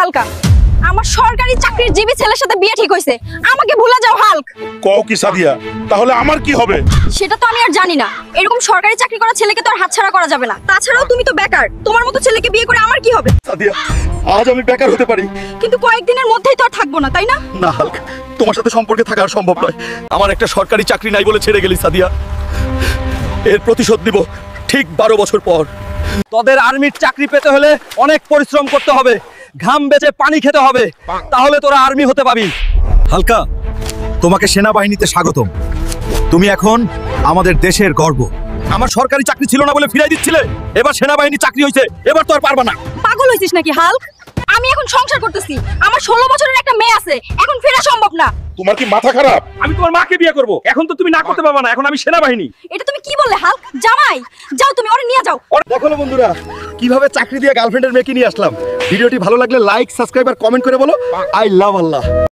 হালকা, আমার সরকারি চাকরির জীবী ছেলের সাথে বিয়ে ঠিক হয়েছে, আমাকে ভুলে যাও হাল্ক। কও কি সাদিয়া, তাহলে আমার কি হবে? সেটা তো আমি আর জানি না, এরকম সরকারি চাকরি করা ছেলেকে তো আর হাতছাড়া করা যাবে না। তাছাড়াও তুমি তো বেকার, তোমার মতো ছেলেকে বিয়ে করে আমার কি হবে? সাদিয়া, আজ আমি বেকার হতে পারি, কিন্তু কয়েকদিনের মধ্যেই তো আর থাকবো না, তাই না? না হাল্ক, তোমার সাথে সম্পর্কে থাকা আর সম্ভব নয়। আমার একটা সরকারি চাকরি নাই বলে ছেড়ে গেলি সাদিয়া, এর প্রতিশোধ নিব ঠিক 12 বছর পর। তোদের আর্মির চাকরি পেতে হলে অনেক পরিশ্রম করতে হবে, ঘাম বেচে পানি খেতে হবে, তাহলে তোরা আর্মি হতে পাবি। হালকা, তোমাকে সেনাবাহিনীতে স্বাগতম। তুমি এখন আমাদের দেশের গর্ব। আমার সরকারি চাকরি ছিল না বলে ফিরাই দিচ্ছিলে, এবার সেনাবাহিনী চাকরি হয়েছে, এবার তো আর পারবা না। পাগল হইছিস নাকি হাল্ক? আমি এখন সংসার করতেছি, আমার 16 বছরের একটা মেয়ে আছে, এখন ফেরা সম্ভব না। তোমার কি মাথা খারাপ? আমি তোমার মাকে বিয়ে করব, এখন তো তুমি না করতে পারবা না, এখন আমি সেনাবাহিনী। এটা তুমি কি বললে হাল্ক? জামাই, যাও তুমি ওরে নিয়ে যাও। দেখো না বন্ধুরা, কিভাবে চাকরি দিয়ে গার্লফ্রেন্ডের মেয়েকে নিয়ে আসলাম। ভিডিওটি ভালো লাগলে লাইক, সাবস্ক্রাইব আর কমেন্ট করে বলো আই লাভ আল্লাহ।